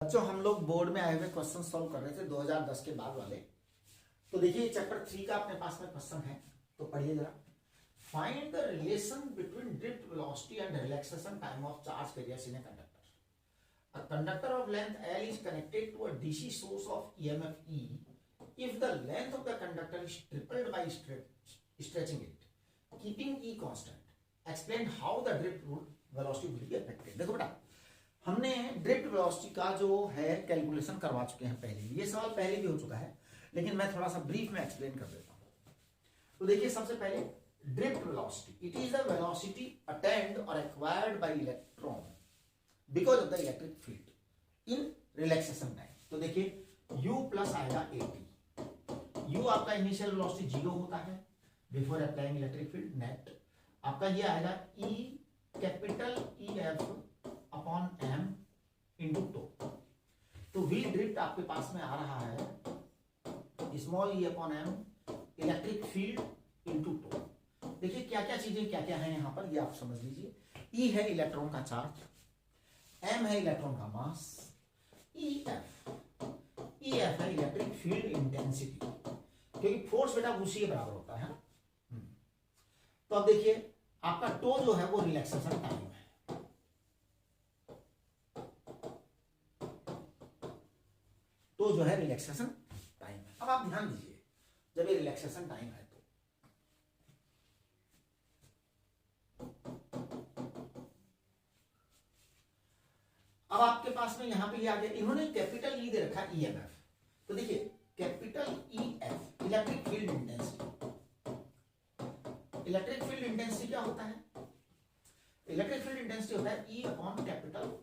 बच्चों हम लोग बोर्ड में आए हुए क्वेश्चन सॉल्व कर रहे थे 2010 के बाद वाले। तो देखिए चैप्टर 3 का अपने पास में क्वेश्चन है, तो पढ़िए जरा। Find the relation between drift velocity and relaxation time of charge carriers in a conductor. A conductor of length L is connected to a DC source of EMF E. If the length of the conductor is tripled by stretching it, keeping E constant, explain how the drift velocity will be affected। देखो बेटा, हमने drift velocity का जो है calculation करवा चुके हैं पहले। ये सवाल पहले भी हो चुका है, लेकिन मैं थोड़ा सा ब्रीफ में एक्सप्लेन कर देता हूं। तो देखिए सबसे पहले drift velocity, it is the velocity attained और acquired by electron because of the electric field in relaxation time. तो देखिए u प्लस आएगा at। u आपका इनिशियल वेलोसिटी 0 होता है before applying electric field net. आपका ये आएगा E capital EF upon m into tau. तो v ड्रिफ्ट आपके पास में आ रहा है small e upon m electric field into tau. देखिए क्या क्या चीजें क्या क्या है यहाँ पर, ये आप समझ लीजिए। E है इलेक्ट्रॉन का चार्ज, m है इलेक्ट्रॉन का मास, EF है इलेक्ट्रिक फील्ड इंटेंसिटी, क्योंकि फोर्स बेटा उसी के बराबर होता है। तो अब देखिए आपका टो जो है वो रिलैक्सेशन टाइम है। तो जो है रिलैक्सेशन टाइम है। अब आप ध्यान दीजिए, जब ये रिलैक्सेशन टाइम है तो अब आपके पास में यहां पे ये आ गया, इन्होंने कैपिटल ई दे रखा EMF। तो देखिए capital EF electric field intensity. Electric field intensity क्या होता है? इलेक्ट्रिक फील्ड इंटेंसिटी होता है E upon capital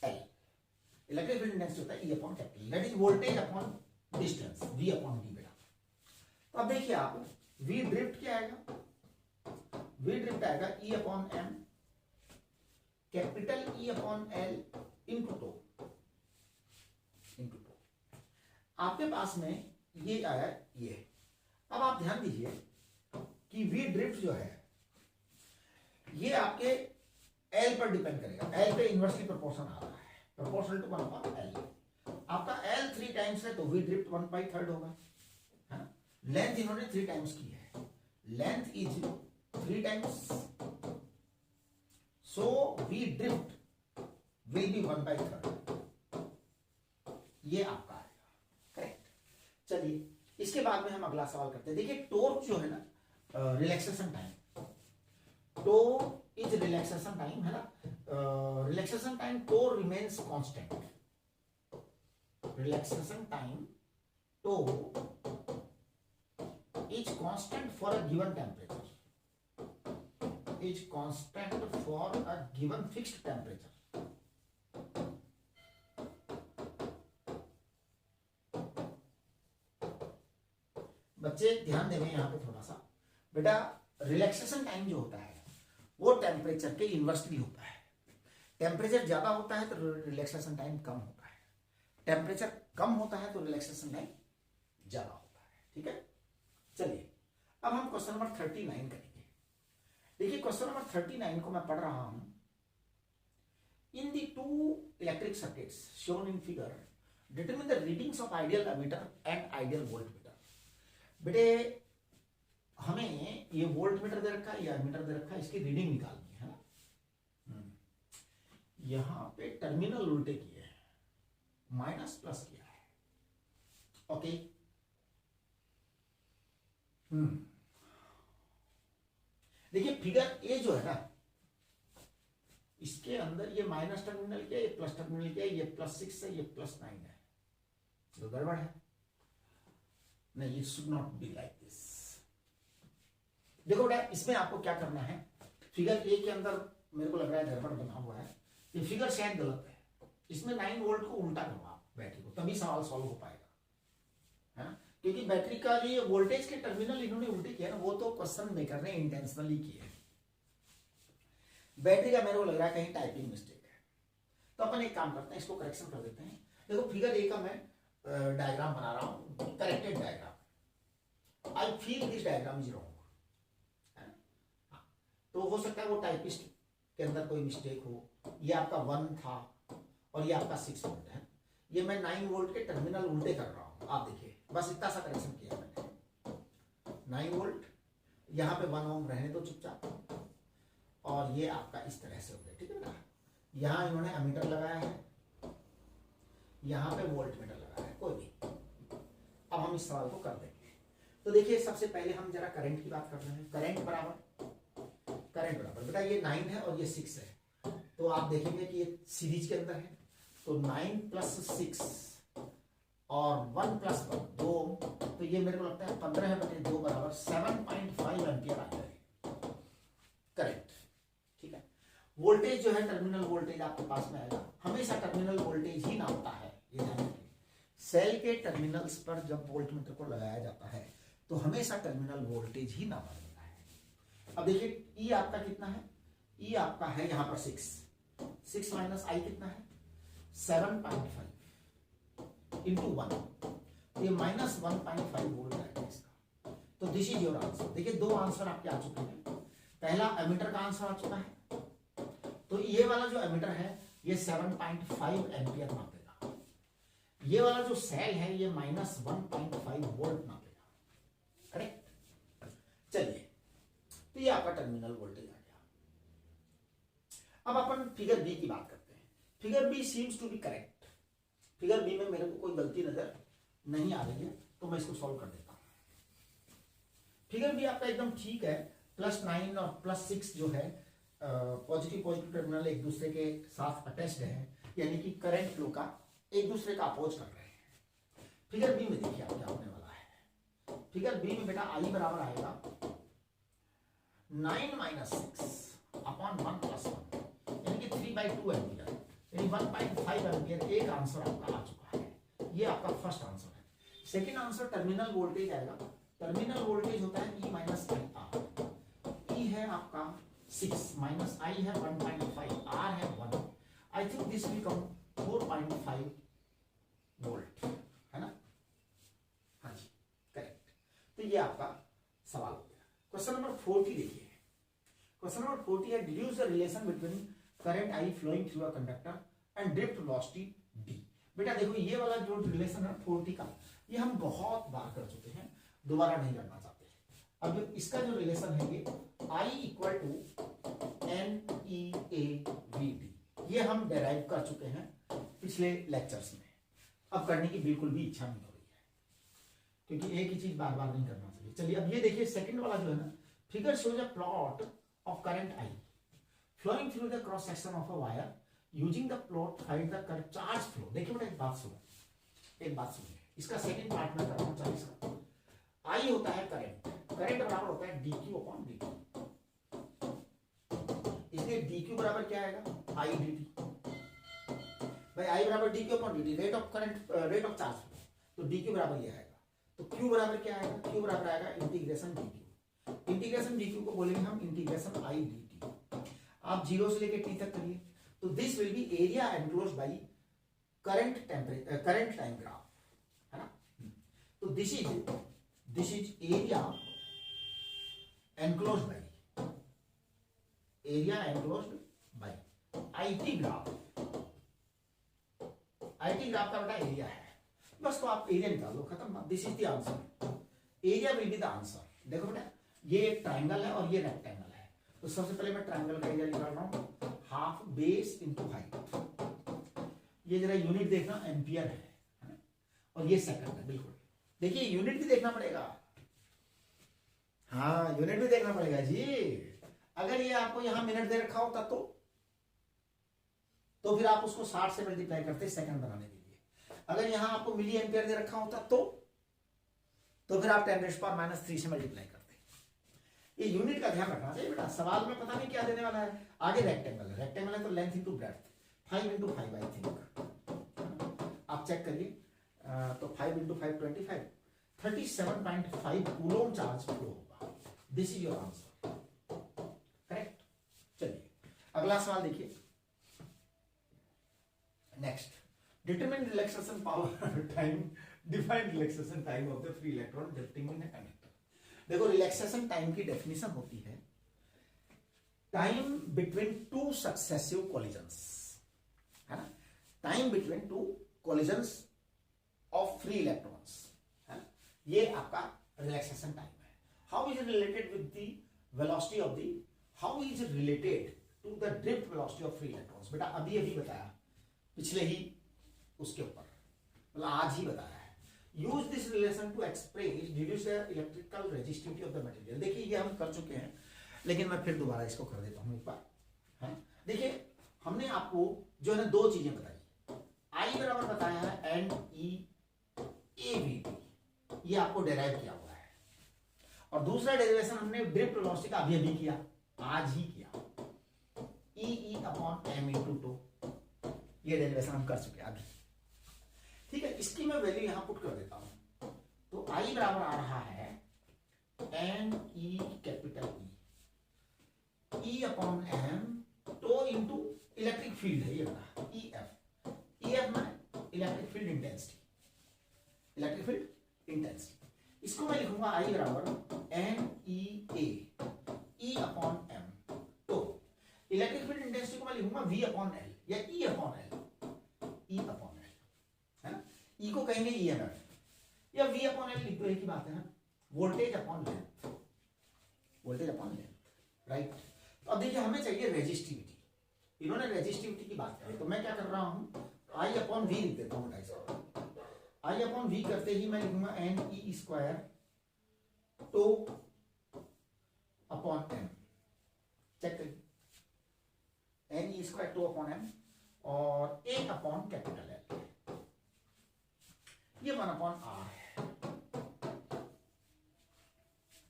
L। Electric field intensity होता है E upon capital, that is voltage upon distance V upon D बेटा। तो अब देखिए आप V ड्रिफ्ट क्या आएगा? V ड्रिफ्ट आएगा E upon M capital E upon L into tau. आपके पास में ये आया ये। अब आप ध्यान दीजिए कि V ड्रिफ्ट जो है ये आपके L पर डिपेंड करेगा। L पे इनवर्सली प्रोपोर्शन आ रहा है, प्रोपोर्शनल टू 1/L। आपका L 3 टाइम्स है तो V ड्रिफ्ट 1/3 होगा, है ना। लेंथ इन्होंने 3 टाइम्स की है, length is 3 times, so V drift will be 1/3। ये आपका आएगा, करेक्ट। चलिए इसके बाद में हम अगला सवाल करते हैं। देखिए टॉर्क जो है ना, relaxation time, tau is relaxation time, है ना। Relaxation time tau remains constant. Relaxation time tau is constant for a given temperature, is constant for a given fixed temperature. बच्चे ध्यान देंगे यहां पे थोड़ा सा बेटा। रिलैक्सेशन टाइम जो होता है वो टेम्परेचर के इन्वर्सली होता है। टेम्परेचर ज्यादा होता है तो रिलैक्सेशन टाइम कम होता है, टेम्परेचर कम होता है तो रिलैक्सेशन टाइम ज्यादा होता है, ठीक है। चलिए अब हम क्वेश्चन नंबर 39 करेंगे। देखिए क्वेश्चन नंबर 39 को मैं पढ़ रहा हूं। In the 2 electric circuits shown in figure determine the readings of ideal ammeter and ideal voltmeter. बेटे हमें ये वोल्ट मीटर दे रखा है या एमीटर दे रखा है, इसकी रीडिंग निकालनी है ना। यहां पे टर्मिनल उल्टे किए हैं, माइनस प्लस किया है, ओके। देखिए फिगर ए जो है ना, इसके अंदर ये माइनस टर्मिनल क्या है, ये प्लस टर्मिनल क्या है, ये +6 है, ये +9 है, तो गड़बड़ है। नहीं, it should not be like this. देखो बेटा इसमें आपको क्या करना है, फिगर ए के अंदर मेरे को लग रहा है गड़बड़ बना हुआ है, ये फिगर शायद गलत है। इसमें 9 वोल्ट को उल्टा करवा बैटरी को, तभी सवाल सॉल्व हो पाएगा, है ना। क्योंकि बैटरी का जो वोल्टेज के टर्मिनल इन्होंने उल्टे किया ना, वो तो क्वेश्चन मेकर ने इंटेंशनली किए। बैटरी का मेरे को लग रहा है कहीं टाइपिंग मिस्टेक है। तो अपन एक काम करते हैं, इसको करेक्शन कर देते हैं। देखो फिगर ए का मैं डायग्राम बना रहा हूं, corrected diagram. I feel this diagram is wrong, है ना। तो हो सकता है वो टाइपिस्ट के अंदर कोई मिस्टेक हो, ये आपका 1 था और ये आपका 6 वोल्ट है। ये मैं 9 वोल्ट के टर्मिनल उल्टे कर रहा हूं, आप देखिए, बस इतना सा कनेक्शन किया मैंने। 9 वोल्ट, यहाँ पे 1 ओम रहने दो चुपचाप, और ये आपका इस तरह से हो गया, ठीक है ना। यहाँ इन्होंने एमीटर लगाया है, यहाँ पे वोल्ट मीटर लगाया है, कोई नहीं। अब हम इस सवाल को कर देंगे। तो देखिए, सबसे पहले हम जरा करंट की बात कर रहे हैं। करंट बराबर बेटा ये 9 है और ये 6 है, तो आप देखेंगे कि ये सीरीज के अंदर है, तो 9 + 6 और 1 + 1 2, तो ये मेरे को लगता है 15/2 बराबर 7.5 एम्पियर आ जाएगा करंट, ठीक है। वोल्टेज जो है, टर्मिनल वोल्टेज आपके पास में आएगा, हमेशा टर्मिनल वोल्टेज ही नापता है, ये ध्यान रखिए। सेल के टर्मिनल्स पर जब वोल्टमीटर को लगाया जाता है तो हमेशा टर्मिनल वोल्टेज ही नापा जाता है। अब देखिए, ई आपका कितना है, ई आपका है यहाँ पर 6 माइनस आई कितना है 7.5 इंटू 1, ये -1.5 वोल्ट आएगा इसका। तो दिस इज योर आंसर। देखिए, दो आंसर आपके आ चुके हैं। पहला एमीटर का आंसर आ चुका है, तो ये वाला जो एमीटर है ये 7.5 एम्पियर नापेगा, ये वाला जो सेल है ये -1.5 वोल्ट नापेगा, करेक्ट। चलिए, तो ये आपका टर्मिनल वोल्टेज आ गया। अब अपन फिगर बी की बात करते हैं। Figure B seems to be correct. Figure B में मेरे को कोई गलती नजर नहीं आ रही है, तो मैं इसको सॉल्व कर देता हूं। फिगर बी आपका एकदम ठीक है। +9 और +6 जो है पॉजिटिव टर्मिनल एक दूसरे के साथ अटैच्ड है, यानी कि करंट फ्लो का एक दूसरे का अपोज कर रहे हैं। फिगर बी में देखिए आप क्या होने वाला है। फिगर बी में बेटा आई बराबर आएगा 9 - 6 अपॉन 1 + 1, यानी कि 3/2 एम्पियर, यानी 1.5 एम्पियर। एक आंसर आपका आ चुका है, ये आपका फर्स्ट आंसर है। सेकेंड आंसर टर्मिनल वोल्टेज आएगा। टर्मिनल वोल्टेज होता है E - IR। E है आपका 6 माइनस I है 1.5, R है 1। I think this will come 4.5 volt, है ना। हाँ जी, करेक्ट। तो ये आपका सवाल हो गया। क्वेश्चन नंबर 40 देखिए। क्वेश्चन नंबर 40 है, deduce the relation between current I flowing through a conductor and drift velocity D। बेटा देखो, ये वाला जो रिलेशन है 40 का, ये हम बहुत बार कर चुके हैं, दोबारा नहीं करना चाहते। अब इसका जो रिलेशन है ये I = NEAVD, ये हम डेराइव कर चुके हैं पिछले लेक्चर्स में। अब करने की बिल्कुल भी इच्छा नहीं हो रही है, क्योंकि एक ही चीज बार बार नहीं करना चाहिए। चलिए, अब ये देखिए, सेकंड वाला जो है ना, figure shows a plot of current I flowing through the cross section of a wire using the plot find the current charge flow. देखिए बेटा, एक बात सुनिए, इसका सेकंड पार्ट में करना चाहिए। इसका I होता है करंट बराबर होता है dq/dt, इसलिए dq बराबर क्या आएगा I dt। भाई I बराबर dq/dt, रेट ऑफ चार्ज, तो dq बराबर ये आएगा। तो q बराबर क्या आएगा, q बराबर आएगा इंटीग्रेशन dq। इंटीग्रेशन dq को बोलेंगे हम इंटीग्रेशन I dt। आप 0 से लेके t तक करिए, तो this will be area enclosed by current time graph, है ना। तो this is area enclosed bye IT graph. IT graph का बेटा एरिया है, बस। तो आप एरिया निकाल लो, खत्म। This is the answer, area will be the answer. देखो बेटा, ये एक ट्राइंगल है और ये रेक्टेंगल है, तो सबसे पहले मैं ट्राइंगल का एरिया निकाल रहा हूं, हाफ बेस इंटू हाइट। ये जरा यूनिट देखना, एम्पियर है ना, और ये सेकंड है। बिल्कुल, देखिए यूनिट भी देखना पड़ेगा। हाँ, यूनिट भी देखना पड़ेगा जी। अगर ये आपको यहां मिनट दे रखा होता तो फिर आप उसको 60 से मल्टीप्लाई करते सेकंड बनाने के लिए। अगर यहां आपको मिली एम्पियर दे रखा होता तो फिर आप 10⁻³ से मल्टीप्लाई करते। ये यूनिट का ध्यान रखना चाहिए बेटा। सवाल में पता नहीं क्या देने वाला है। आगे रेक्टेंगल है तो length into breadth, 5 × 5 I think, आप चेक करिए। तो 5 × 5 25, 37.5 कूलोम चार्ज फ्लो होगा। This is your answer, correct. चलिए, अगला सवाल देखिए। Next, determine relaxation power time, define relaxation time of the free electron drifting in a conductor. देखो, रिलैक्सेशन टाइम की डेफिनेशन होती है टाइम बिटवीन 2 सक्सेसिव कोलिजन्स, है ना। Time between two collisions of free electrons, है, ये आपका रिलैक्सेशन टाइम है। How is related with the velocity of the, how is related to the drift velocity of free electrons? बेटा अभी अभी बताया, पिछले ही उसके ऊपर, मतलब आज ही बताया है। Use this relation to express deduce the electrical resistivity of the material. देखिए ये हम कर चुके हैं, लेकिन मैं फिर दोबारा इसको कर देता हूं एक बार, है। देखिए हमने आपको जो है ना दो चीजें बताई, आई बराबर बताया है N E A V T, ये आपको डेराइव किया हुआ है, और दूसरा डेरिवेशन हमने ड्रिफ्ट वेलोसिटी का अभी अभी किया, आज ही किया, E upon M into tau, ये डेरिवेशन हम कर चुके हैं अभी, ठीक है। इसकी मैं वैल्यू यहां पुट कर देता हूं, तो आई बराबर आ रहा है N E capital E upon M tau into electric field है ये बता, ई एफ में electric field intensity, electric field intensity, इसको मैं लिखूंगा आई बराबर एन ई अपॉन एम, तो इलेक्ट्रिक फील्ड इंटेंसिटी को मैं लिखूंगा वी अपॉन एल या ई अपॉन एल, है ना, ई को कहेंगे ईएमएफ या वी अपॉन एल लिख दो, एक ही बात है ना, voltage upon length, voltage upon length, right. तो अब देखिए हमें चाहिए रेजिस्टिविटी, इन्होंने रेजिस्टिविटी की बात करी, तो मैं क्या कर रहा हूं, आई अपॉन वी लिख देता हूं, आई अपॉन वी करते ही मैं लिखूंगा N E square tau upon M, check करिए, N E square tau upon M और ए अपॉन कैपिटल एल, ये 1 अपॉन आर है,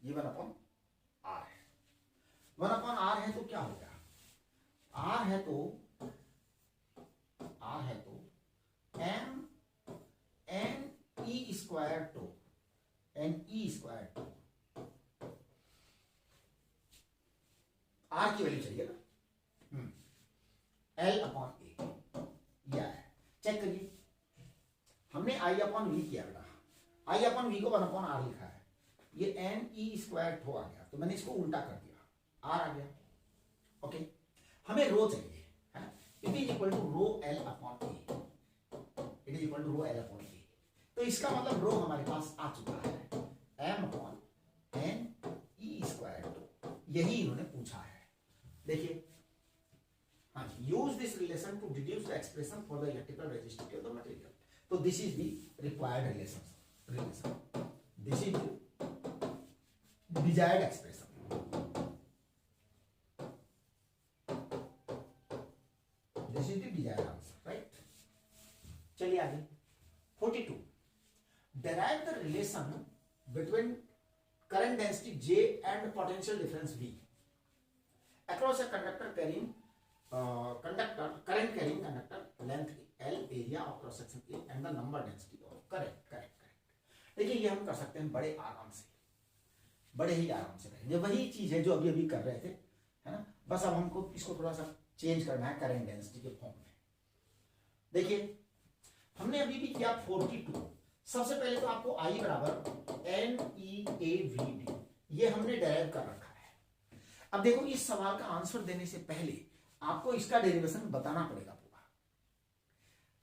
ये 1 अपॉन आर है, 1 अपॉन आर है तो क्या हो गया, आर है तो M N E square tau, N E square tau, R की वैल्यू चाहिए ना, एल अपॉन ए, यह है, चेक करिए, हमने आई अपॉन वी किया बेटा, आई अपॉन वी को 1 अपॉन आर लिखा है, ये एन ई स्क्वायर टू आ गया, तो मैंने इसको उल्टा कर दिया, आर आ गया, ओके। हमें रो चाहिए, है ना, it is equal to rho L upon A, it is equal to rho L upon A, तो इसका मतलब रो हमारे पास आ चुका है, M upon N E square tau, यही इन्होंने पूछा है। देखिए हाँ जी, use this relation to deduce the expression for the electrical resistivity of the material, तो this is the required relation, this is the desired expression, this is the desired answer, right. चलिए आगे 42, derive the relation between current density J and potential difference V across a conductor carrying current carrying conductor length L, area of cross section A and the number density of correct। देखिए ये हम कर सकते हैं बड़े आराम से, बड़े ही आराम से करेंगे, वही चीज है जो अभी अभी कर रहे थे, है ना, बस अब हमको इसको थोड़ा सा चेंज करना है करंट डेंसिटी के फॉर्म में। देखिए हमने अभी भी किया 42, सबसे पहले तो आपको आई बराबर N E A V D, ये हमने डेराइव कर रखा है। अब देखो इस सवाल का आंसर देने से पहले आपको इसका डेरिवेशन बताना पड़ेगा पूरा,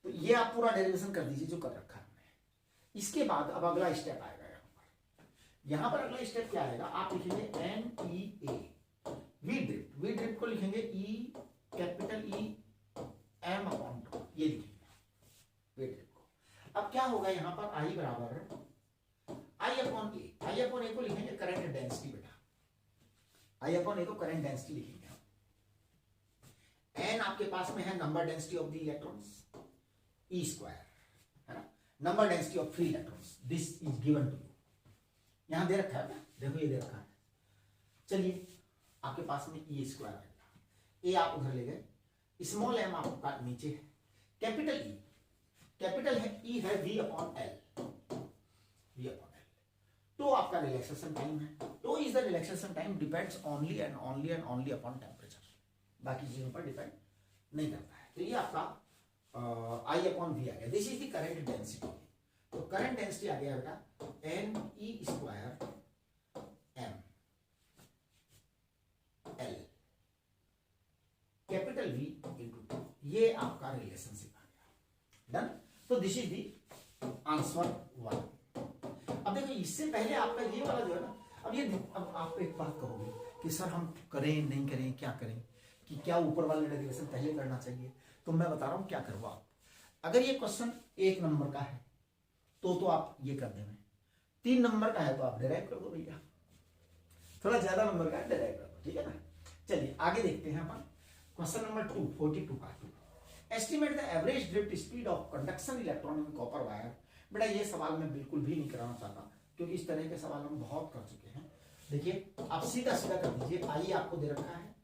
तो ये आप पूरा डेरिवेशन कर दीजिए जो कर रखा है हमने। इसके बाद अब अगला स्टेप आएगा, यहां पर अगला स्टेप क्या आएगा, आप लिखेंगे N E A V drift, V drift को लिखेंगे E capital E M upon tau, ये लिखेंगे वी ड्रिफ्ट को। अब क्या होगा यहां पर आई बराबर आई अपॉन ए, आई अपॉन ए को लिखेंगे करंट डेंसिटी बेटा, आई अपॉन ए को करंट डेंसिटी लिखेंगे हम, एन आपके पास में है number density of the electrons, E square है ना, number density of free electrons, this is given to you, यहां दे रखा है ना, देखो ये दे रखा है। चलिए आपके पास में ई स्क्वायर आएगा, ए आप उधर ले गए, स्मॉल एम आपका नीचे है, कैपिटल ई, कैपिटल है ई है V upon L, V upon L, तो आपका रिलैक्सेशन टाइम है, तो is the relaxation time depends only and only and only upon temperature, बाकी चीजों पर डिपेंड नहीं करता है। तो ये आपका आई अपॉन वी आ गया, this is the current density, तो करंट डेंसिटी आ गया बेटा N E square M L capital V into tau, ये आपका रिलेशनशिप आ गया। डन। तो दिस इज द आंसर 1। अब देखो इससे पहले आपका ये वाला जो है ना, अब आप एक बात कहोगे कि सर हम करें नहीं करें, क्या करें, कि क्या ऊपर वाले डेरिवेशन पहले करना चाहिए। तो मैं बता रहा हूं क्या करो आप। अगर ये क्वेश्चन 1 नंबर का है तो आप ये कर देंगे, 3 नंबर का है तो आप डिराइव कर दो भैया, थोड़ा ज्यादा नंबर का है डिराइव कर दो, ठीक है ना। चलिए आगे देखते हैं अपन क्वेश्चन नंबर 2, 42 का। Estimate the average drift speed of conduction electron in copper wire. बेटा ये सवाल मैं बिल्कुल भी नहीं कराना चाहता, क्योंकि इस तरह के सवाल हम बहुत कर चुके हैं। देखिए आप सीधा सीधा कर दीजिए। आई आपको दे रखा है,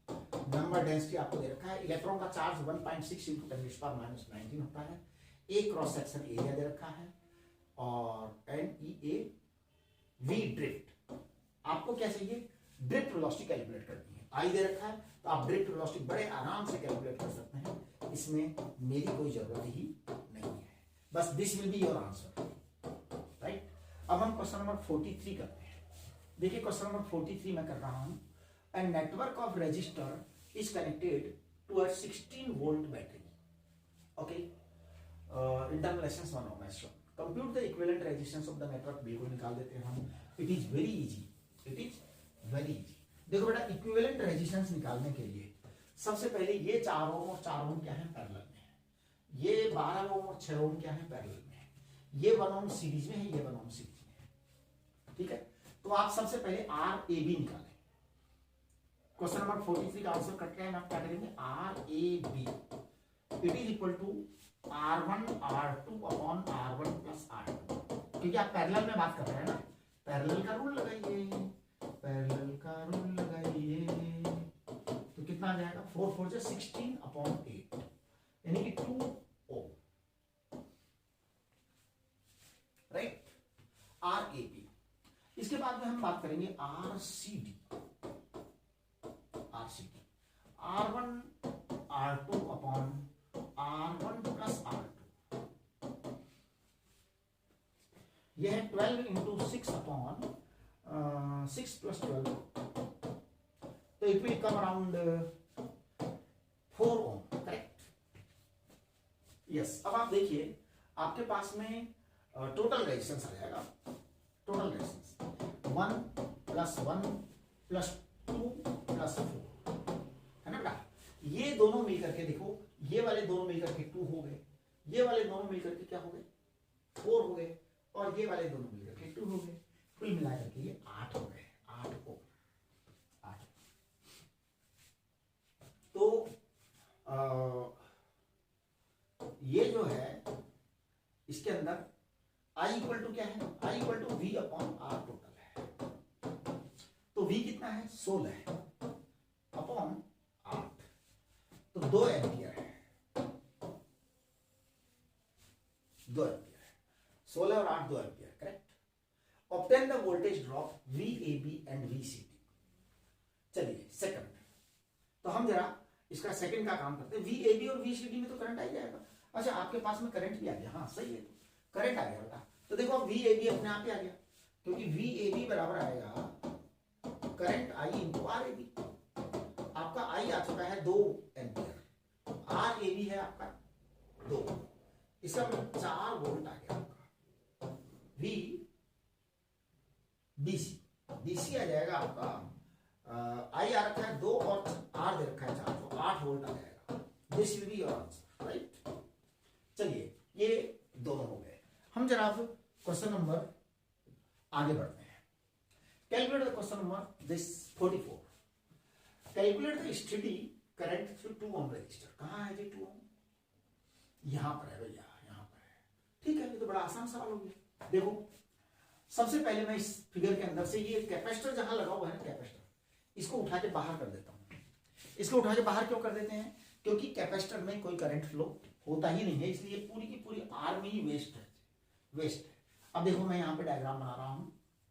नंबर डेंसिटी आपको दे रखा है, इलेक्ट्रॉन का चार्ज 1.6 × 10⁻⁻19 होता है, ए क्रॉस सेक्शन एरिया दे रखा है, और NEA V ड्रिफ्ट। आपको क्या चाहिए, ड्रिफ्ट वेलोसिटी कैलकुलेट करनी है। आई दे रखा है तो आप ड्रिफ्ट वेलोसिटी बड़े आराम से कैलकुलेट कर सकते हैं, इसमें मेरी कोई जरूरत ही नहीं है। बस this will be your answer, right. अब हम क्वेश्चन नंबर 43 करते हैं। देखिए क्वेश्चन नंबर 43 मैं कर रहा हूं। A network of resistor is connected to a 16 volt battery. Okay. Internal essence 1 ohm is shown. Compute the equivalent resistance of the network. बिल्कुल निकाल देते हैं हम। It is very easy. It is very easy. देखो बेटा equivalent resistance निकालने के लिए सबसे पहले ये 4 ओम और 4 ओम क्या है, पैरेलल में है। ये 12 ओम और 6 ओम क्या है, पैरेलल में है। ये 1 ओम सीरीज में है, ये 1 ओम सीरीज में है, ठीक है। तो आप सबसे पहले RAB निकालें। क्वेश्चन नंबर 43 का आंसर करते हैं, आप क्या करेंगे, RAB it is equal to R1 R2 upon R1 plus R2, क्योंकि आप पैरेलल में बात कर रहे हैं ना। पैरेलल का रूल लगाइए, पैरेलल का रूल लगाइए, तो कितना आ जाएगा, 4 4 से 16 अपॉन 8, यानी कि 2 ओम, राइट। RAB। इसके बाद में हम बात करेंगे RCD। R1 R2 upon R1 plus R2, यह है 12 इंटू 6 अपॉन 6 प्लस 12, तो it will come around 4 ohm, correct. Yes. अब आप देखिए आपके पास में टोटल रेजिस्टेंस आ जाएगा, total resistance 1 plus 1 plus 2 plus 4, है ना बेटा। ये दोनों मिलकर के देखो, ये वाले दोनों मिलकर के 2 हो गए, ये वाले दोनों मिलकर के क्या हो गए, 4 हो गए, और ये वाले दोनों मिलकर के 2 हो गए, कुल मिलाकर के ये 8 हो गए, 8 हो 8। तो ये जो है इसके अंदर आई इक्वल टू क्या है, I equal to V upon R total है। तो V कितना है, 16 अपॉन 8, तो 2 एम्पियर है, 2 एम्पियर है, 16 और 8 2 ampere, correct. Obtain the voltage drop VAB and VCD। चलिए सेकंड, तो हम जरा इसका सेकंड का काम करते हैं। VAB और VCD में तो करंट आ जाएगा। अच्छा आपके पास में करंट भी आ गया, हाँ सही है, तो करंट आ गया बेटा। तो देखो अब VAB अपने आप ही आ गया, क्योंकि VAB बराबर आएगा करंट I इंटू RAB। आपका I आ चुका है 2 एम्पियर, RAB है आपका 2, इसका मतलब 4 वोल्ट आ गया आपका। BC आ जाएगा आपका, I आ रखा है 2 और R दे रखा है 4, तो 8 वोल्ट आ जाएगा। This will be your answer, right. चलिए ये दोनों हो गए। हम जरा क्वेश्चन नंबर आगे बढ़ते हैं। Calculate the question number this 44। Calculate the steady current through 2 ohm resistor. कहाँ है ये 2 ओम, यहां पर है भैया, यहां पर है, ठीक है। ये तो बड़ा आसान सवाल हो गया। देखो सबसे पहले मैं इस फिगर के अंदर से ये कैपेसिटर जहां लगा हुआ है ना, कैपेसिटर, इसको उठा के बाहर कर देता हूं। इसको उठा के बाहर क्यों कर देते हैं, क्योंकि कैपेसिटर में कोई करंट फ्लो होता ही नहीं है, इसलिए पूरी की पूरी आर्म ही वेस्ट है, वेस्ट है। अब देखो मैं यहां पे डायग्राम बना रहा हूं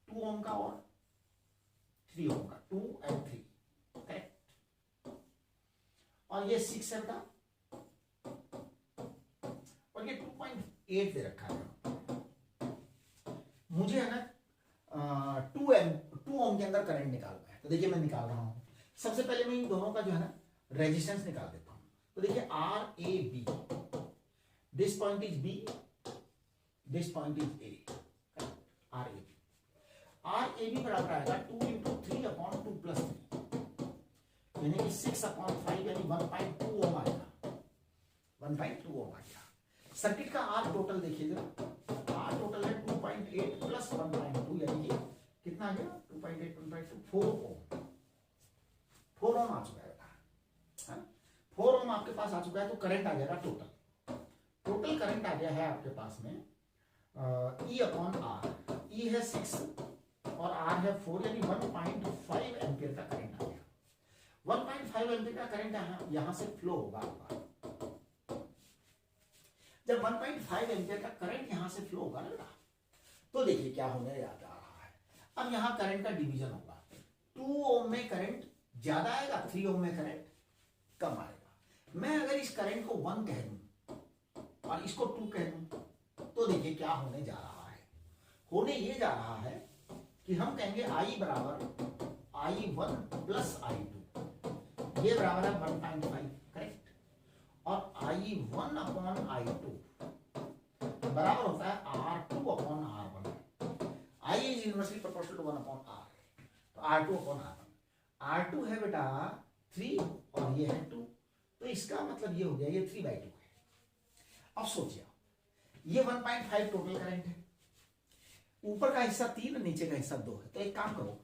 2 ओम का और 3 ओम का, 2 and 3, करेक्ट। और ये 6 है बेटा, और ये 2.8 दे रखा है। मुझे है ना 2 ओम के अंदर करंट निकालना है, तो देखिए मैं निकाल रहा हूं। सबसे पहले मैं इन दोनों का जो है ना रेजिस्टेंस निकाल देता हूं। तो देखिए RAB this point is B, this point is A, R A B. R A B बराबर आएगा 2 इंटू 3 अपॉन 2 प्लस 3, यानी कि 6 अपॉन 5 यानी 1.2 ओम आएगा, 1.2 ओम आएगा। सर्किट का आर टोटल देखिए जरा, आर टोटल है 2.8 प्लस 1.2 यानी कि कितना आ गया 2.8 1.2 4 ओम, 4 ओम आ चुका है, 4 ओम आपके पास आ चुका है। तो करंट आ जाएगा टोटल करंट आ गया है आपके पास में E अपॉन आर, ई है 6 और आर है 4 यानी 1.5 एम्पियर का करंट आ गया। 1.5 एम्पियर का करंट यहां से फ्लो होगा आपका। जब 1.5 एम्पियर का करंट यहां से फ्लो होगा ना, तो देखिए क्या होने जा रहा है। अब यहां करंट का डिवीजन होगा, 2 ओम में करंट ज्यादा आएगा, 3 ओम में करंट कम आएगा। मैं अगर इस करंट को 1 कह दूं और इसको 2 कह दूं, तो देखिए क्या होने जा रहा है। होने ये जा रहा है कि हम कहेंगे I बराबर I1 प्लस I2, ये बराबर है 1.5, करेक्ट। और I1 अपॉन I2 बराबर होता है R2 upon R1। I is inversely proportional to 1 upon R, तो R2 अपॉन R1। R2 है बेटा 3 और ये है 2, तो इसका मतलब ये हो गया ये 3/2 है। अब सोचिए ये 1.5 टोटल करंट है, ऊपर का हिस्सा 3 नीचे का हिस्सा 2 है। तो एक काम करो,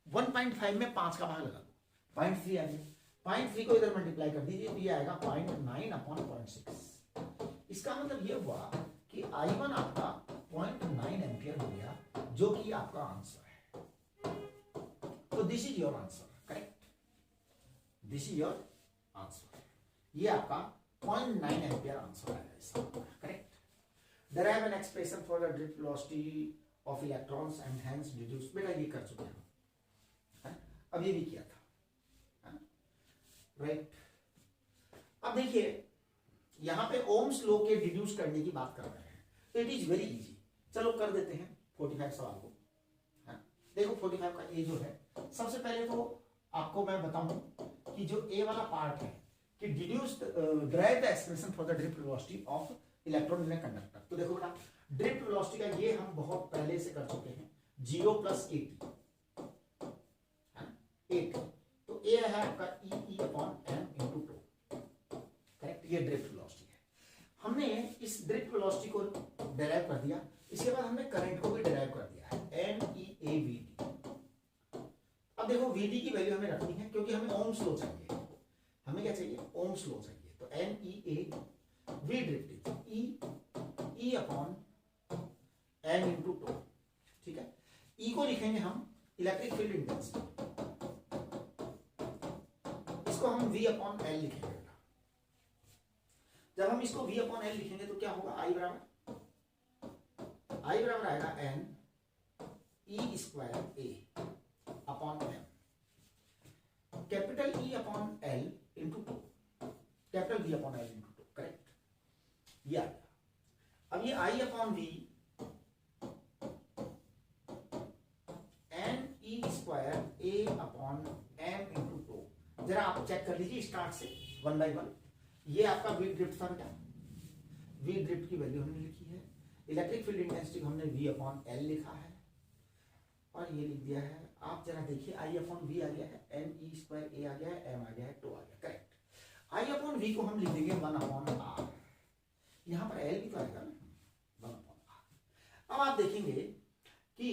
1.5 में 5 का भाग लगा दो, 0.3 आ गया, 0.3 को इधर मल्टीप्लाई कर दीजिए तो ये आएगा 0.9 अपॉन 0.6। इसका मतलब ये हुआ कि I1 आपका 0.9 एम्पियर हो गया, जो कि आपका आंसर है। तो this is your answer, correct, this is your answer. ये आपका 0.9 एम्पियर आंसर है इसका, correct. Derive an expression for the drift velocity of electrons and hence deduce, बेटा ये कर चुके हैं, अब ये भी किया था, राइट। अब देखिए यहां पे ओम्स लॉ के डिड्यूस करने की बात कर रहे हैं, तो इट इज वेरी इजी। चलो कर देते हैं 45 सवाल को, देखो 45 का ए जो है, सबसे पहले तो आपको मैं बताऊं कि जो ए वाला पार्ट है कि deduce drive the expression for the drift velocity of electron in a conductor. तो देखो बेटा ड्रिफ्ट वेलोसिटी का ये हम बहुत पहले से कर चुके हैं, 0 प्लस 8, तो ए है आपका E upon M into tau, correct. ये ड्रिफ्ट वेलोसिटी है। हमने इस ड्रिफ्ट वेलोसिटी को डिराइव कर दिया, इसके बाद हमने करंट को भी डिराइव कर दिया है, N E A V D. अब देखो वी डी की वैल्यू हमें रखनी है क्योंकि हमें ओम्स लॉ चाहिए, हमें क्या चाहिए, ओम्स लॉ चाहिए। तो N E A V drift E upon N into tau, ठीक है। ई को लिखेंगे हम इलेक्ट्रिक फील्ड इंटेंसिटी, इसको हम वी अपॉन एल लिखेंगे। जब हम इसको वी अपॉन एल लिखेंगे तो क्या होगा, आई बराबर आएगा N E square A upon M, capital E upon L into tau, capital V upon L into tau, correct. ये आ गया। अब ये I upon V N E square A upon M into tau, जरा आप check कर लीजिए start से 1 बाय 1। ये आपका वी ड्रिफ्ट था बेटा, वी ड्रिफ्ट की वैल्यू हमने लिखी है, इलेक्ट्रिक फील्ड इंटेंसिटी हमने वी अपॉन एल लिखा है और ये लिख दिया है। आप जरा देखिए आई अपॉन वी आ गया है, एन ई स्क्वायर ए आ गया है, एम आ गया है, टू आ गया, करेक्ट। आई अपॉन वी को हम लिख देंगे 1 अपॉन आर, यहां पर एल भी तो आएगा ना, 1 अपॉन आर। अब आप देखेंगे कि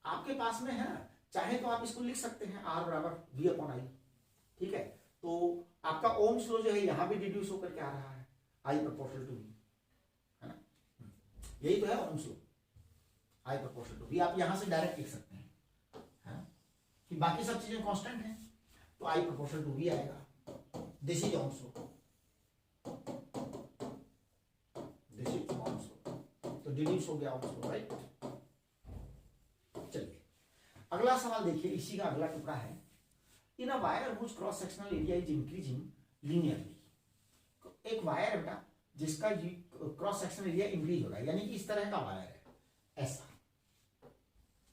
आपके पास में है, चाहे तो आप इसको लिख सकते हैं आर बराबर वी अपॉन आई, ठीक है। तो आपका ओम्स लॉ जो है यहां भी डिड्यूस होकर के आ रहा है, आई प्रोपोर्शनल टू वी, है ना, यही तो है Ohm's law, I proportional to V. आप यहां से डायरेक्ट लिख सकते हैं, है ना, कि बाकी सब चीजें कांस्टेंट हैं, तो आई प्रोपोर्शनल टू वी आएगा। This is Ohm's law, this is Ohm's law, तो डिड्यूस हो गया ओम्स लॉ, राइट। चलिए अगला सवाल देखिए, इसी का अगला टुकड़ा है। In a wire whose cross sectional area is increasing linearly, एक वायर बेटा जिसका क्रॉस सेक्शनल एरिया इंक्रीज हो रहा है, यानी कि इस तरह का वायर है, ऐसा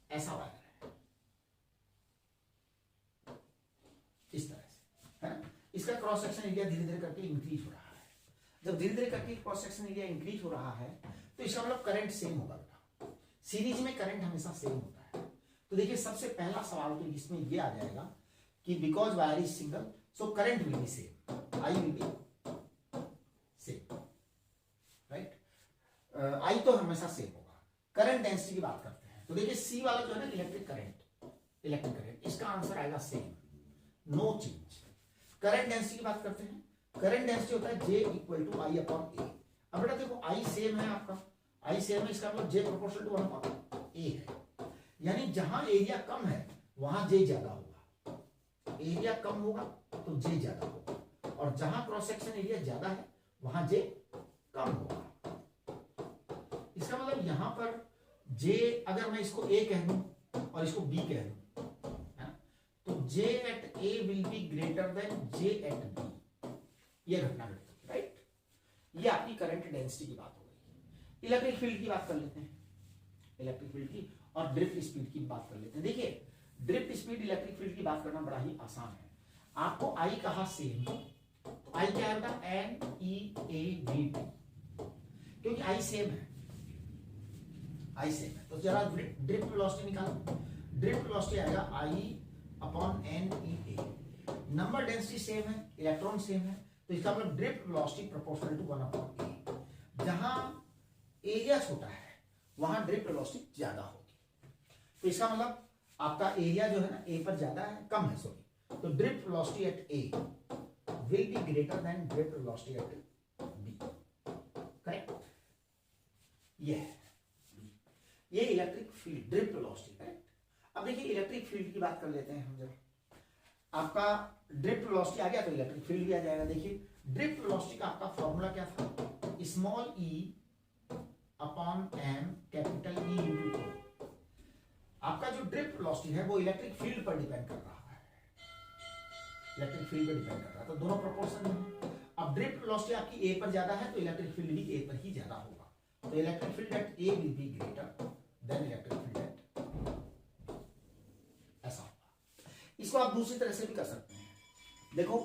ऐसा वायर है, इस तरह से, है ना, इसका क्रॉस सेक्शनल एरिया धीरे धीरे करके इंक्रीज हो रहा है। जब धीरे धीरे करके क्रॉस सेक्शन एरिया इंक्रीज हो रहा है तो इसका मतलब करंट सेम होगा बेटा। सीरीज में करंट हमेशा सेम होता है। तो देखिए सबसे पहला सवाल तो इसमें ये आ जाएगा कि because wire is single so current will be same, I will be same, right. I तो हमेशा सेम होगा। करंट डेंसिटी की बात करते हैं तो देखिए सी वाला जो है ना इलेक्ट्रिक करंट, इसका आंसर आएगा same, no change. Current density की बात करते हैं, करंट डेंसिटी होता है J equal to I upon A. अब बेटा देखो आई सेम है, आपका आई सेम है, इसका मतलब J प्रोपोर्शनल टू 1 अपॉन ए है, यानी जहां एरिया कम है वहां J ज्यादा होगा, एरिया कम होगा तो J ज्यादा होगा, और जहां क्रॉस सेक्शन एरिया ज्यादा है वहां J कम होगा। इसका मतलब यहां पर J अगर मैं इसको A कह दूं और इसको B कह दूं तो J at A will be greater than J at B, ये घटना घटती है, राइट। ये आपकी करंट डेंसिटी की बात हो गई। इलेक्ट्रिक फील्ड की बात कर लेते हैं, इलेक्ट्रिक फील्ड की, और ड्रिफ्ट स्पीड की बात कर लेते हैं। देखिए ड्रिफ्ट स्पीड इलेक्ट्रिक फील्ड की बात करना बड़ा ही आसान है। आपको आई कहा सेम, तो आई क्या होता है NEAVT, क्योंकि आई सेम है, आई सेम है। तो जरा ड्रिफ्ट वेलोसिटी निकालो, ड्रिफ्ट वेलोसिटी आएगा I upon NEA। Number density same है, इलेक्ट्रॉन सेम है, तो इसका मतलब drift velocity proportional to 1 upon A. जहां एरिया छोटा है वहां ड्रिफ्ट वेलोसिटी ज्यादा होगी, तो इसका मतलब आपका एरिया जो है ना ए पर ज्यादा है, कम है सॉरी, तो drift velocity at A will be greater than drift velocity at B, correct. ये electric field drift velocity, correct. अब देखिए इलेक्ट्रिक फील्ड की बात कर लेते हैं हम जरा। आपका ड्रिफ्ट वेलोसिटी आ गया तो इलेक्ट्रिक फील्ड भी आ जाएगा। देखिए ड्रिफ्ट वेलोसिटी का आपका फॉर्मूला क्या था, small e upon m capital E into O. आपका जो ड्रिफ्ट वेलोसिटी है वो इलेक्ट्रिक फील्ड पर डिपेंड कर रहा है, इलेक्ट्रिक फील्ड पर डिपेंड कर रहा है, तो दोनों प्रोपोर्शन में। अब ड्रिफ्ट वेलोसिटी आपकी a पर ज्यादा है तो इलेक्ट्रिक फील्ड भी a पर ही ज्यादा होगा, तो electric field at a will be greater then electric field at, ऐसा होगा। इसको आप दूसरी तरह से भी कर सकते हैं। देखो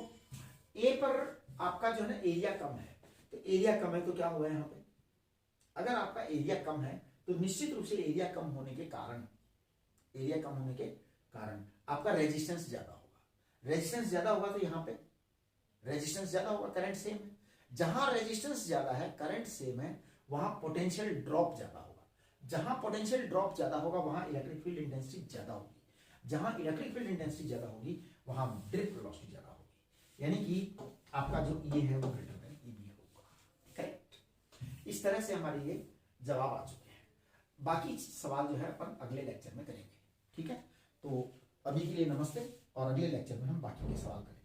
ए पर आपका जो है ना एरिया कम है, तो एरिया कम है तो क्या हुआ है यहाँ पे, अगर आपका एरिया कम है तो निश्चित रूप से एरिया कम होने के कारण, एरिया कम होने के कारण आपका रेजिस्टेंस ज्यादा होगा। रेजिस्टेंस ज्यादा होगा तो यहाँ पे रेजिस्टेंस ज्यादा होगा, करंट सेम है। जहां रेजिस्टेंस ज्यादा है करंट सेम है वहां पोटेंशियल ड्रॉप ज्यादा होगा, जहां पोटेंशियल ड्रॉप ज्यादा होगा वहां इलेक्ट्रिक फील्ड इंटेंसिटी ज्यादा होगी, जहां इलेक्ट्रिक फील्ड इंटेंसिटी ज्यादा होगी वहां ड्रिफ्ट वेलोसिटी ज्यादा होगी, यानी कि आपका जो ये है वो ग्रेटर देन ईबी होगा, करेक्ट। इस तरह से हमारे ये जवाब आ चुके हैं। बाकी सवाल जो है अपन अगले लेक्चर में करेंगे, ठीक है। तो अभी के लिए नमस्ते, और अगले लेक्चर में हम बाकी के सवाल करेंगे।